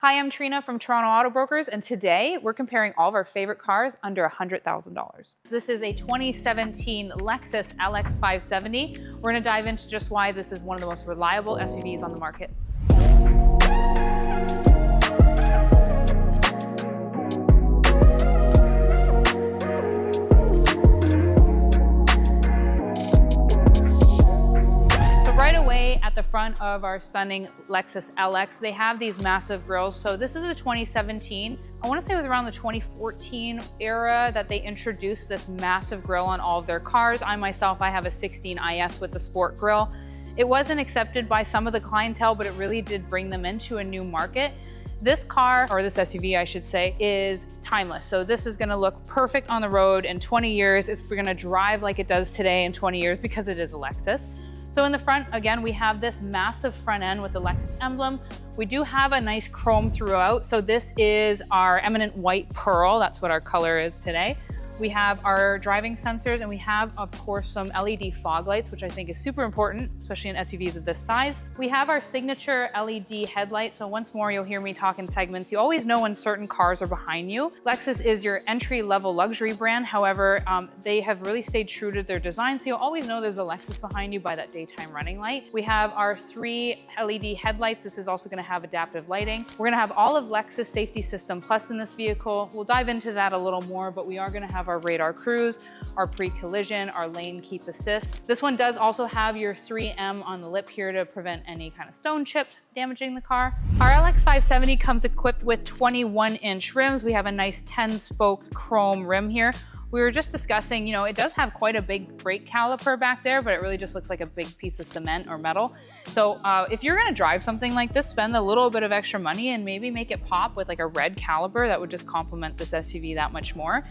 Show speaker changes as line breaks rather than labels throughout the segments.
Hi, I'm Trina from Toronto Auto Brokers, and today we're comparing all of our favorite cars under $100,000. This is a 2017 Lexus LX 570. We're going to dive into just why this is one of the most reliable SUVs on the market. Right away at the front of our stunning Lexus LX, they have these massive grills. So this is a 2017. I want to say it was around the 2014 era that they introduced this massive grill on all of their cars. I myself, I have a 16 IS with the sport grill. It wasn't accepted by some of the clientele, but it really did bring them into a new market. This car, or this SUV I should say, is timeless. So this is gonna look perfect on the road in 20 years. It's gonna drive like it does today in 20 years because it is a Lexus. So in the front, again, we have this massive front end with the Lexus emblem. We do have a nice chrome throughout. So this is our eminent white pearl. That's what our color is today. We have our driving sensors, and we have, of course, some LED fog lights, which I think is super important, especially in SUVs of this size. We have our signature LED headlight. So once more, you'll hear me talk in segments. You always know when certain cars are behind you. Lexus is your entry-level luxury brand. However, they have really stayed true to their design. So you'll always know there's a Lexus behind you by that daytime running light. We have our 3 LED headlights. This is also gonna have adaptive lighting. We're gonna have all of Lexus Safety System Plus in this vehicle. We'll dive into that a little more, but we are gonna have our radar cruise, our pre-collision, our lane keep assist. This one does also have your 3M on the lip here to prevent any kind of stone chips damaging the car. Our LX 570 comes equipped with 21-inch rims. We have a nice 10-spoke chrome rim here. We were just discussing, you know, it does have quite a big brake caliper back there, but it really just looks like a big piece of cement or metal. So if you're gonna drive something like this, spend a little bit of extra money and maybe make it pop with like a red caliper. That would just complement this SUV that much more.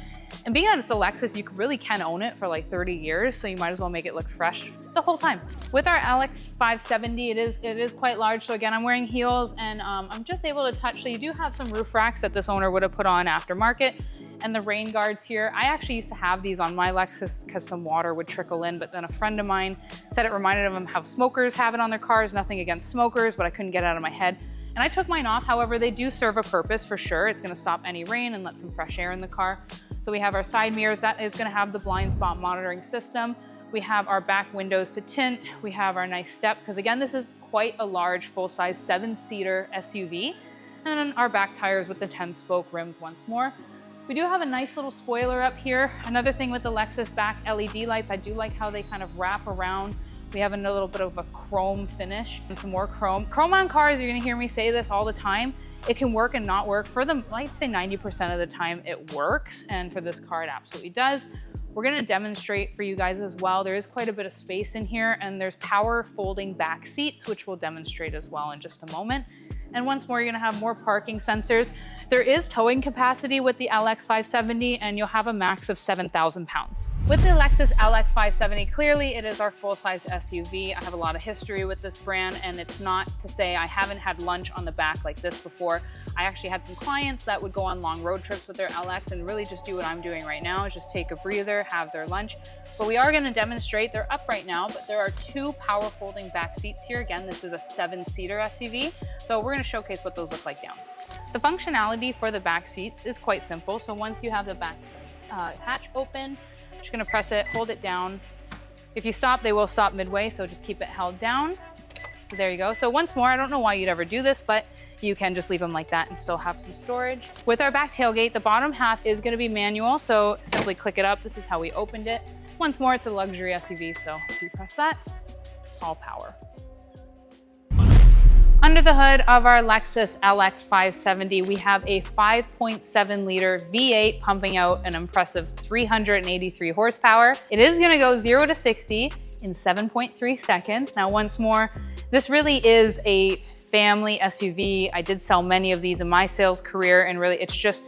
And being that it's a Lexus, you really can own it for like 30 years, so you might as well make it look fresh the whole time. With our LX 570, it is quite large. So again, I'm wearing heels and I'm just able to touch. So you do have some roof racks that this owner would have put on aftermarket. And the rain guards here, I actually used to have these on my Lexus because some water would trickle in, but then a friend of mine said it reminded them how smokers have it on their cars. Nothing against smokers, but I couldn't get it out of my head. And I took mine off. However, they do serve a purpose for sure. It's gonna stop any rain and let some fresh air in the car. So we have our side mirrors. That is gonna have the blind spot monitoring system. We have our back windows to tint. We have our nice step, because again, this is quite a large full-size 7-seater SUV. And then our back tires with the 10-spoke rims once more. We do have a nice little spoiler up here. Another thing with the Lexus back LED lights, I do like how they kind of wrap around. We have a little bit of a chrome finish and some more chrome. Chrome on cars, you're gonna hear me say this all the time. It can work and not work. For them, I'd say 90% of the time it works. And for this car, it absolutely does. We're gonna demonstrate for you guys as well. There is quite a bit of space in here, and there's power folding back seats, which we'll demonstrate as well in just a moment. And once more, you're gonna have more parking sensors. There is towing capacity with the LX 570, and you'll have a max of 7,000 pounds. With the Lexus LX 570, clearly it is our full-size SUV. I have a lot of history with this brand, and it's not to say I haven't had lunch on the back like this before. I actually had some clients that would go on long road trips with their LX and really just do what I'm doing right now, is just take a breather, have their lunch. But we are gonna demonstrate, they're up right now, but there are 2 power folding back seats here. Again, this is a 7-seater SUV. So we're gonna showcase what those look like down. The functionality for the back seats is quite simple. So once you have the back hatch open, you're just gonna press it, hold it down. If you stop, they will stop midway, so just keep it held down. So there you go. So once more, I don't know why you'd ever do this, but you can just leave them like that and still have some storage. With our back tailgate, the bottom half is gonna be manual, so simply click it up. This is how we opened it. Once more, it's a luxury SUV, so if you press that, it's all power. Under the hood of our Lexus LX 570, we have a 5.7 liter V8 pumping out an impressive 383 horsepower. It is gonna go 0 to 60 in 7.3 seconds. Now, once more, this really is a family SUV. I did sell many of these in my sales career, and really it's just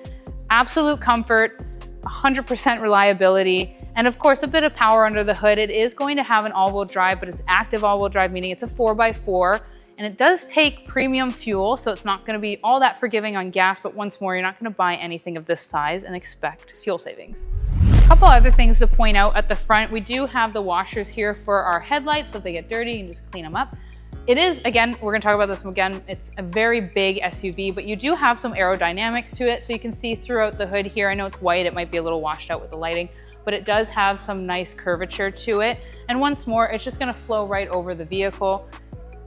absolute comfort, 100% reliability, and of course a bit of power under the hood. It is going to have an all-wheel drive, but it's active all-wheel drive, meaning it's a 4x4. And it does take premium fuel, so it's not gonna be all that forgiving on gas, but once more, you're not gonna buy anything of this size and expect fuel savings. A couple other things to point out at the front. We do have the washers here for our headlights, so if they get dirty, you can just clean them up. It is, again, we're gonna talk about this again, it's a very big SUV, but you do have some aerodynamics to it, so you can see throughout the hood here. I know it's white, it might be a little washed out with the lighting, but it does have some nice curvature to it. And once more, it's just gonna flow right over the vehicle.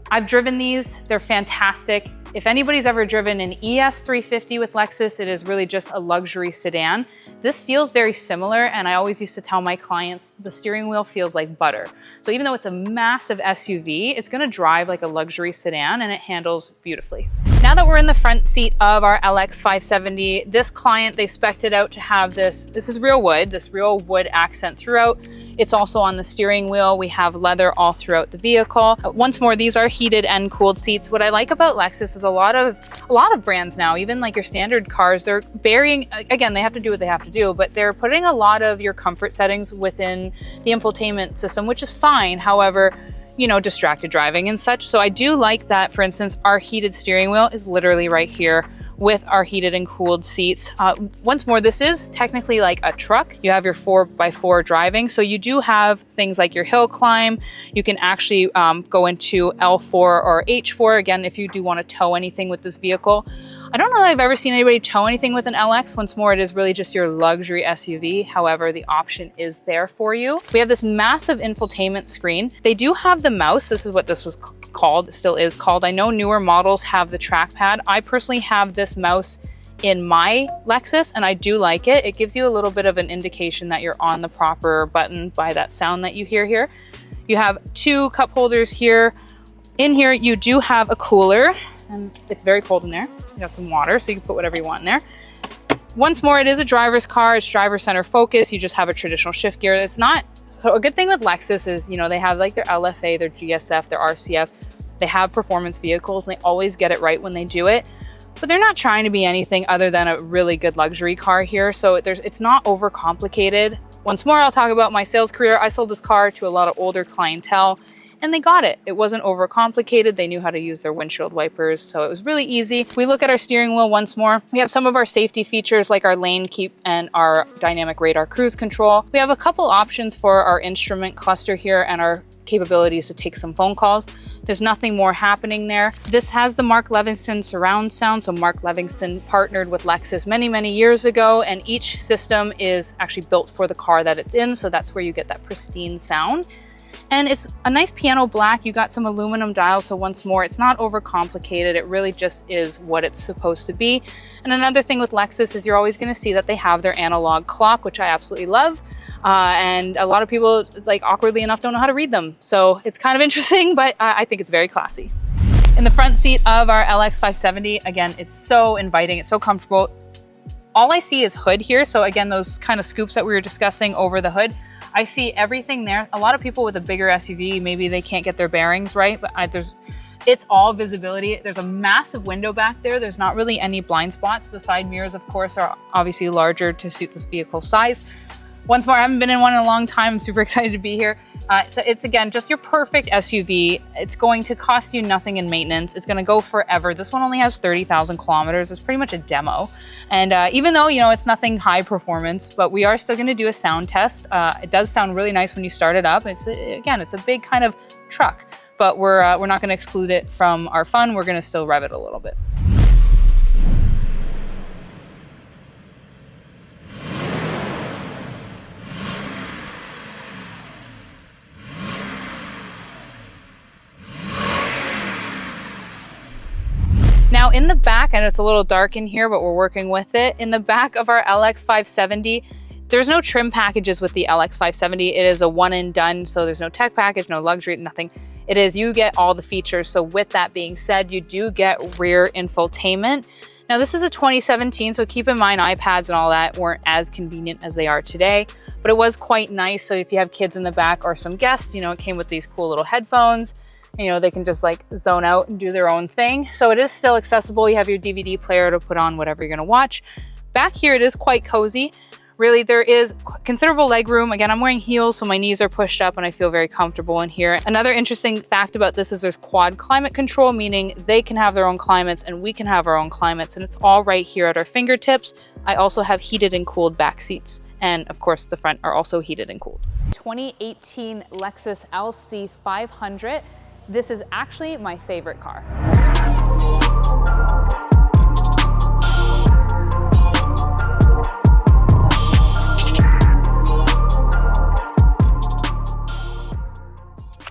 I've driven these, they're fantastic. If anybody's ever driven an ES350 with Lexus, it is really just a luxury sedan. This feels very similar, and I always used to tell my clients, the steering wheel feels like butter. So even though it's a massive SUV, it's gonna drive like a luxury sedan, and it handles beautifully. Now that we're in the front seat of our LX570, this client, they spec'd it out to have this is real wood, this real wood accent throughout. It's also on the steering wheel. We have leather all throughout the vehicle. Once more, these are heated and cooled seats. What I like about Lexus is a lot of brands now, even like your standard cars, they're varying, again, they have to do what they have to do, but they're putting a lot of your comfort settings within the infotainment system, which is fine. However, you know, distracted driving and such. So I do like that, for instance, our heated steering wheel is literally right here with our heated and cooled seats. Once more, this is technically like a truck. You have your 4x4 driving. So you do have things like your hill climb. You can actually go into L4 or H4. Again, if you do want to tow anything with this vehicle. I don't know that I've ever seen anybody tow anything with an LX. Once more, it is really just your luxury SUV. However, the option is there for you. We have this massive infotainment screen. They do have the mouse. This is what this was called, still is called. I know newer models have the trackpad. I personally have this mouse in my Lexus, and I do like it. It gives you a little bit of an indication that you're on the proper button by that sound that you hear here. You have 2 cup holders here. In here, you do have a cooler, and it's very cold in there. You have some water, so you can put whatever you want in there. Once more, it is a driver's car. It's driver center focus. You just have a traditional shift gear. It's not, so a good thing with Lexus is, you know, they have like their LFA, their GSF, their RCF. They have performance vehicles, and they always get it right when they do it. But they're not trying to be anything other than a really good luxury car here. So it's not overcomplicated. Once more, I'll talk about my sales career. I sold this car to a lot of older clientele, and they got it. It wasn't overcomplicated. They knew how to use their windshield wipers, so it was really easy. We look at our steering wheel once more. We have some of our safety features like our lane keep and our dynamic radar cruise control. We have a couple options for our instrument cluster here and our capabilities to take some phone calls. There's nothing more happening there. This has the Mark Levinson surround sound. So Mark Levinson partnered with Lexus many, many years ago, and each system is actually built for the car that it's in. So that's where you get that pristine sound. And it's a nice piano black. You got some aluminum dials, so once more, it's not overcomplicated. It really just is what it's supposed to be. And another thing with Lexus is you're always gonna see that they have their analog clock, which I absolutely love. And a lot of people, like awkwardly enough, don't know how to read them. So it's kind of interesting, but I think it's very classy. In the front seat of our LX570, again, it's so inviting, it's so comfortable. All I see is hood here. So again, those kind of scoops that we were discussing over the hood, I see everything there. A lot of people with a bigger SUV, maybe they can't get their bearings right, but it's all visibility. There's a massive window back there. There's not really any blind spots. The side mirrors, of course, are obviously larger to suit this vehicle size. Once more, I haven't been in one in a long time. I'm super excited to be here. So it's, again, just your perfect SUV. It's going to cost you nothing in maintenance. It's gonna go forever. This one only has 30,000 kilometers. It's pretty much a demo. And even though, you know, it's nothing high performance, but we are still gonna do a sound test. It does sound really nice when you start it up. Again, it's a big kind of truck, but we're not gonna exclude it from our fun. We're gonna still rev it a little bit. Now in the back, and it's a little dark in here, but we're working with it. In the back of our LX570, there's no trim packages with the LX570. It is a one and done, so there's no tech package, no luxury, nothing. It is, you get all the features. So with that being said, you do get rear infotainment. Now this is a 2017, so keep in mind iPads and all that weren't as convenient as they are today, but it was quite nice. So if you have kids in the back or some guests, you know, it came with these cool little headphones. You know, they can just like zone out and do their own thing. So it is still accessible. You have your DVD player to put on whatever you're gonna watch. Back here, it is quite cozy. Really, there is considerable leg room. Again, I'm wearing heels, so my knees are pushed up and I feel very comfortable in here. Another interesting fact about this is there's quad climate control, meaning they can have their own climates and we can have our own climates, and it's all right here at our fingertips. I also have heated and cooled back seats. And of course, the front are also heated and cooled. 2018 Lexus LC500. this is actually my favorite car.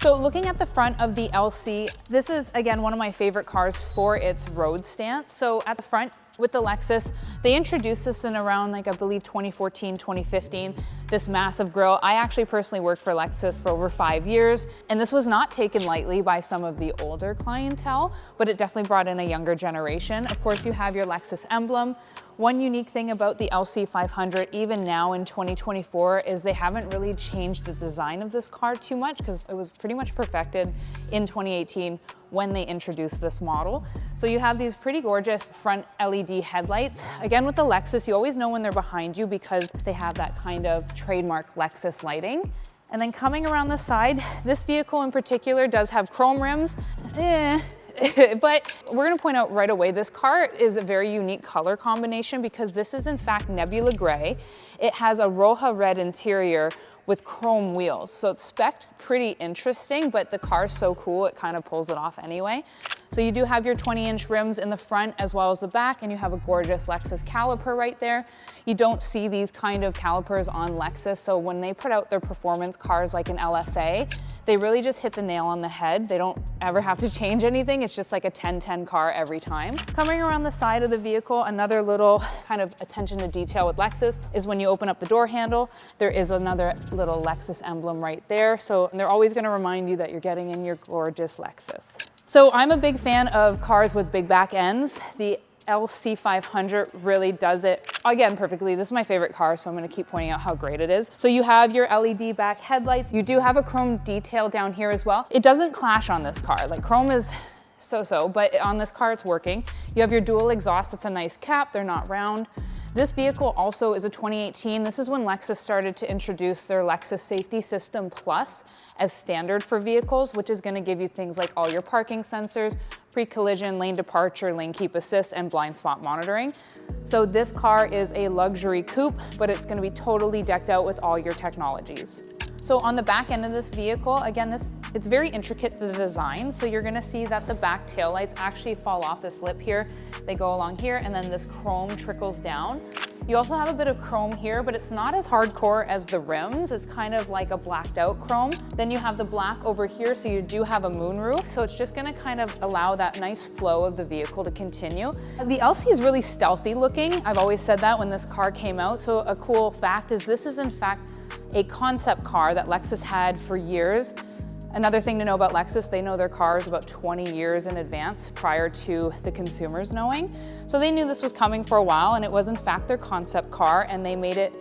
So looking at the front of the LC, this is again one of my favorite cars for its road stance. So at the front with the Lexus, they introduced this in around like I believe 2014, 2015, this massive grille. I actually personally worked for Lexus for over 5 years, and this was not taken lightly by some of the older clientele, but it definitely brought in a younger generation. Of course, you have your Lexus emblem. One unique thing about the LC500, even now in 2024, is they haven't really changed the design of this car too much because it was pretty much perfected in 2018 when they introduced this model. So you have these pretty gorgeous front LED headlights. Again, with the Lexus, you always know when they're behind you because they have that kind of trademark Lexus lighting. And then coming around the side, this vehicle in particular does have chrome rims. But we're gonna point out right away, this car is a very unique color combination because this is in fact Nebula Gray. It has a Roja red interior with chrome wheels. So it's spec'd pretty interesting, but the car's so cool, it kind of pulls it off anyway. So you do have your 20-inch rims in the front as well as the back, and you have a gorgeous Lexus caliper right there. You don't see these kind of calipers on Lexus, so when they put out their performance cars like an LFA, they really just hit the nail on the head. They don't ever have to change anything. It's just like a 10-10 car every time. Coming around the side of the vehicle, another little kind of attention to detail with Lexus is when you open up the door handle, there is another little Lexus emblem right there. So they're always gonna remind you that you're getting in your gorgeous Lexus. So I'm a big fan of cars with big back ends. The LC500 really does it, again, perfectly. This is my favorite car, so I'm gonna keep pointing out how great it is. So you have your LED back headlights. You do have a chrome detail down here as well. It doesn't clash on this car. Like chrome is so-so, but on this car it's working. You have your dual exhaust. It's a nice cap. They're not round. This vehicle also is a 2018. This is when Lexus started to introduce their Lexus Safety System Plus as standard for vehicles, which is going to give you things like all your parking sensors, pre-collision, lane departure, lane keep assist, and blind spot monitoring. So this car is a luxury coupe, but it's going to be totally decked out with all your technologies. So on the back end of this vehicle, again, it's very intricate, the design. So you're gonna see that the back taillights actually fall off this lip here. They go along here, and then this chrome trickles down. You also have a bit of chrome here, but it's not as hardcore as the rims. It's kind of like a blacked out chrome. Then you have the black over here, so you do have a moonroof. So it's just gonna kind of allow that nice flow of the vehicle to continue. The LC is really stealthy looking. I've always said that when this car came out. So a cool fact is this is in fact a concept car that Lexus had for years. Another thing to know about Lexus, they know their cars about 20 years in advance prior to the consumers knowing. So they knew this was coming for a while, and it was in fact their concept car, and they made it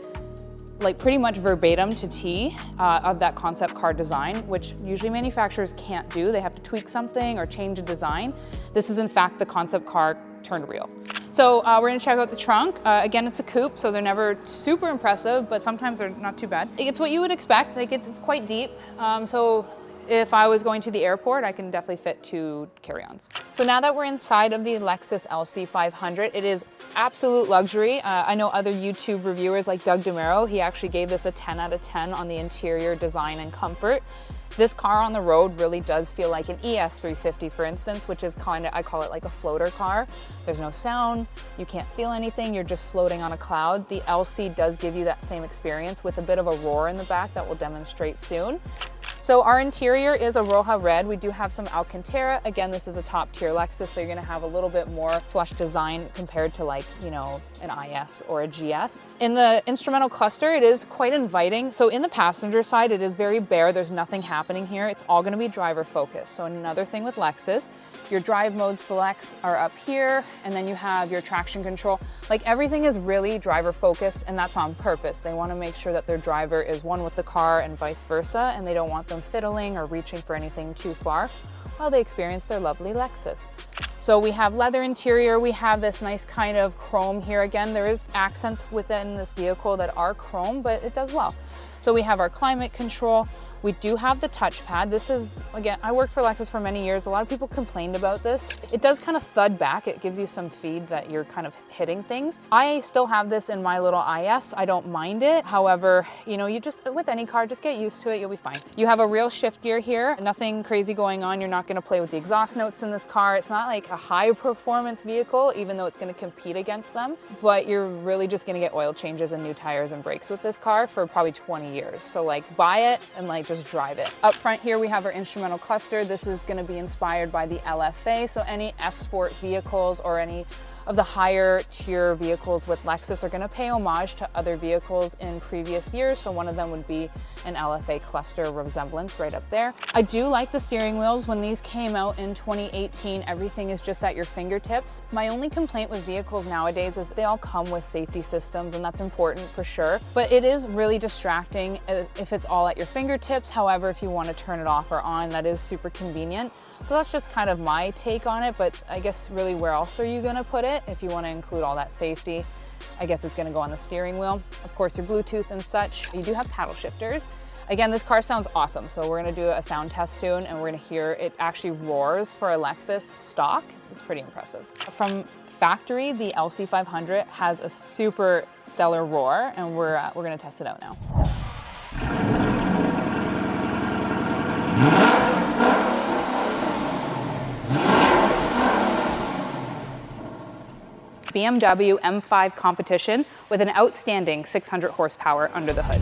like pretty much verbatim to T of that concept car design, which usually manufacturers can't do. They have to tweak something or change a design. This is in fact the concept car turned real. So we're gonna check out the trunk. Again, it's a coupe, so they're never super impressive, but sometimes they're not too bad. It's what you would expect. Like it's quite deep. So if I was going to the airport, I can definitely fit 2 carry-ons. So now that we're inside of the Lexus LC500, it is absolute luxury. I know other YouTube reviewers like Doug DeMero, he actually gave this a 10 out of 10 on the interior design and comfort. This car on the road really does feel like an ES350, for instance, which is kind of, I call it like a floater car. There's no sound, you can't feel anything, you're just floating on a cloud. The LC does give you that same experience with a bit of a roar in the back that we'll demonstrate soon. So our interior is a Roja red. We do have some Alcantara. Again, this is a top tier Lexus, so you're gonna have a little bit more flush design compared to like, you know, an IS or a GS. In the instrumental cluster, it is quite inviting. So in the passenger side, it is very bare. There's nothing happening here. It's all gonna be driver focused. So another thing with Lexus, your drive mode selects are up here, and then you have your traction control. Like everything is really driver focused, and that's on purpose. They wanna make sure that their driver is one with the car and vice versa, and they don't want them fiddling or reaching for anything too far while they experience their lovely Lexus. So we have leather interior, we have this nice kind of chrome here. Again, there is accents within this vehicle that are chrome, but it does well. So we have our climate control. We do have the touchpad. This is, again, I worked for Lexus for many years. A lot of people complained about this. It does kind of thud back. It gives you some feed that you're kind of hitting things. I still have this in my little IS. I don't mind it. However, you know, you just, with any car, just get used to it. You'll be fine. You have a real shift gear here. Nothing crazy going on. You're not going to play with the exhaust notes in this car. It's not like a high performance vehicle, even though it's going to compete against them. But you're really just going to get oil changes and new tires and brakes with this car for probably 20 years. So like buy it and like just drive it. Up front here we have our instrumental cluster. This is going to be inspired by the LFA, so any F-Sport vehicles or any of the higher tier vehicles with Lexus are going to pay homage to other vehicles in previous years. So one of them would be an LFA cluster resemblance right up there. I do like the steering wheels. When these came out in 2018, everything is just at your fingertips. My only complaint with vehicles nowadays is they all come with safety systems, and that's important for sure. But it is really distracting if it's all at your fingertips. However, if you want to turn it off or on, that is super convenient. So that's just kind of my take on it, but I guess really where else are you gonna put it if you wanna include all that safety? I guess it's gonna go on the steering wheel. Of course, your Bluetooth and such. You do have paddle shifters. Again, this car sounds awesome. So we're gonna do a sound test soon and we're gonna hear it actually roars for a Lexus stock. It's pretty impressive. From factory, the LC500 has a super stellar roar, and we're gonna test it out now. BMW M5 competition with an outstanding 600 horsepower under the hood.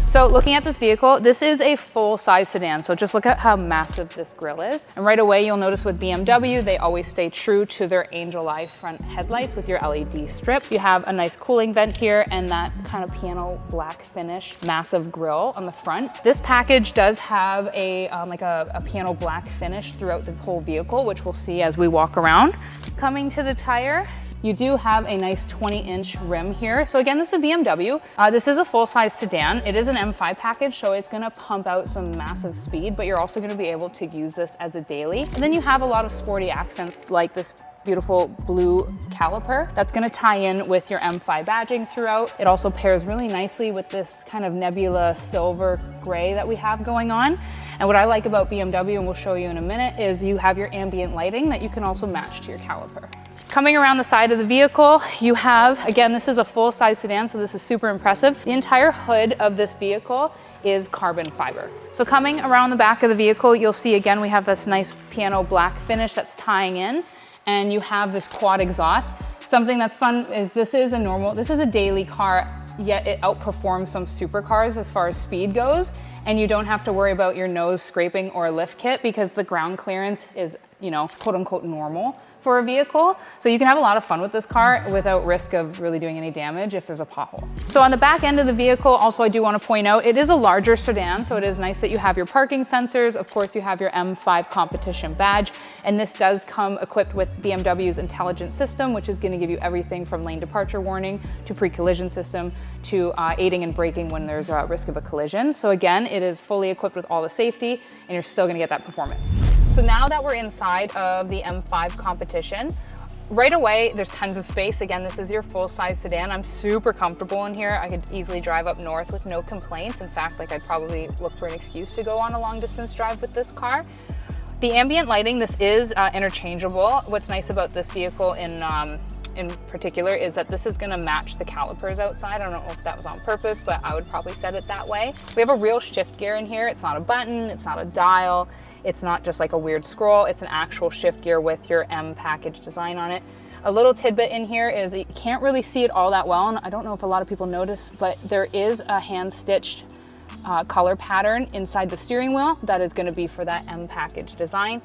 So looking at this vehicle, this is a full-size sedan. So just look at how massive this grille is. And right away, you'll notice with BMW, they always stay true to their Angel Eye front headlights with your LED strip. You have a nice cooling vent here and that kind of piano black finish, massive grille on the front. This package does have a piano black finish throughout the whole vehicle, which we'll see as we walk around. Coming to the tire, you do have a nice 20-inch rim here. So again, this is a BMW. This is a full-size sedan. It is an M5 package, so it's gonna pump out some massive speed, but you're also gonna be able to use this as a daily. And then you have a lot of sporty accents like this beautiful blue caliper that's going to tie in with your M5 badging throughout. It also pairs really nicely with this kind of nebula silver gray that we have going on. And what I like about BMW, and we'll show you in a minute, is you have your ambient lighting that you can also match to your caliper. Coming around the side of the vehicle, you have, again, this is a full-size sedan, so this is super impressive. The entire hood of this vehicle is carbon fiber. So coming around the back of the vehicle, you'll see again, we have this nice piano black finish that's tying in, and you have this quad exhaust. Something that's fun is this is a daily car, yet it outperforms some supercars as far as speed goes. And you don't have to worry about your nose scraping or a lift kit because the ground clearance is, you know, quote unquote normal for a vehicle. So you can have a lot of fun with this car without risk of really doing any damage if there's a pothole. So on the back end of the vehicle, also I do want to point out, it is a larger sedan. So it is nice that you have your parking sensors. Of course, you have your M5 competition badge. And this does come equipped with BMW's intelligent system, which is going to give you everything from lane departure warning to pre-collision system to aiding and braking when there's a risk of a collision. So again, it is fully equipped with all the safety and you're still going to get that performance. So now that we're inside of the M5 competition, right away, there's tons of space. Again, this is your full-size sedan. I'm super comfortable in here. I could easily drive up north with no complaints. In fact, like I'd probably look for an excuse to go on a long-distance drive with this car. The ambient lighting, this is interchangeable. What's nice about this vehicle in particular is that this is going to match the calipers outside. I don't know if that was on purpose, but I would probably set it that way. We have a real shift gear in here. It's not a button, it's not a dial, it's not just like a weird scroll, it's an actual shift gear with your M package design on it. A little tidbit in here is you can't really see it all that well, and I don't know if a lot of people notice, but there is a hand-stitched color pattern inside the steering wheel that is going to be for that M package design.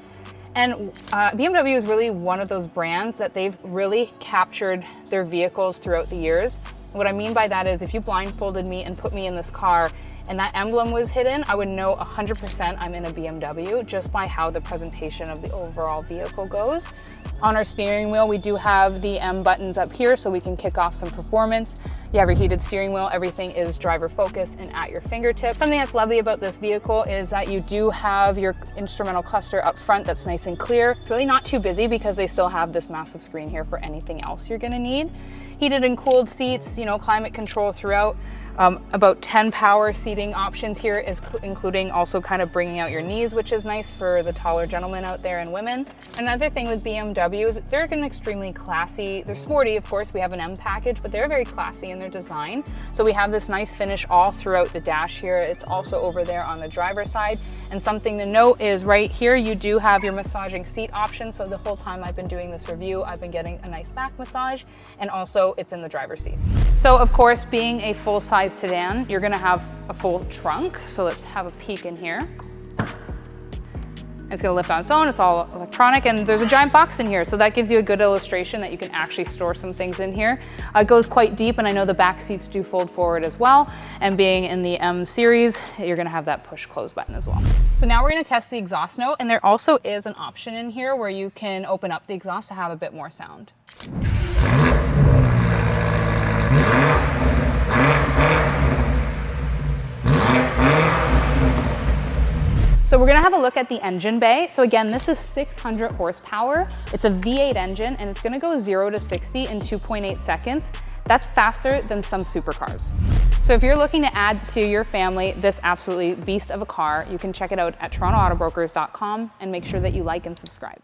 And BMW is really one of those brands that they've really captured their vehicles throughout the years. What I mean by that is if you blindfolded me and put me in this car and that emblem was hidden, I would know 100% I'm in a BMW just by how the presentation of the overall vehicle goes. On our steering wheel, we do have the M buttons up here so we can kick off some performance. You have your heated steering wheel, everything is driver focused and at your fingertip. Something that's lovely about this vehicle is that you do have your instrumental cluster up front that's nice and clear. It's really not too busy because they still have this massive screen here for anything else you're gonna need. Heated and cooled seats, climate control throughout. About 10 power seating options here, is including also kind of bringing out your knees, which is nice for the taller gentlemen out there and women. Another thing with BMW is they're an extremely classy, they're sporty, of course, we have an M package, but they're very classy in their design. So we have this nice finish all throughout the dash here. It's also over there on the driver's side. And something to note is right here, you do have your massaging seat option. So the whole time I've been doing this review, I've been getting a nice back massage, and also it's in the driver's seat. So of course, being a full-size sedan, you're gonna have a full trunk. So let's have a peek in here. It's gonna lift on its own, it's all electronic, and there's a giant box in here, so that gives you a good illustration that you can actually store some things in here. It goes quite deep, and I know the back seats do fold forward as well, and being in the M series, you're gonna have that push close button as well. So now we're gonna test the exhaust note, and there also is an option in here where you can open up the exhaust to have a bit more sound. So we're gonna have a look at the engine bay. So again, this is 600 horsepower. It's a V8 engine, and it's gonna go 0 to 60 in 2.8 seconds. That's faster than some supercars. So if you're looking to add to your family this absolutely beast of a car, you can check it out at TorontoAutobrokers.com and make sure that you like and subscribe.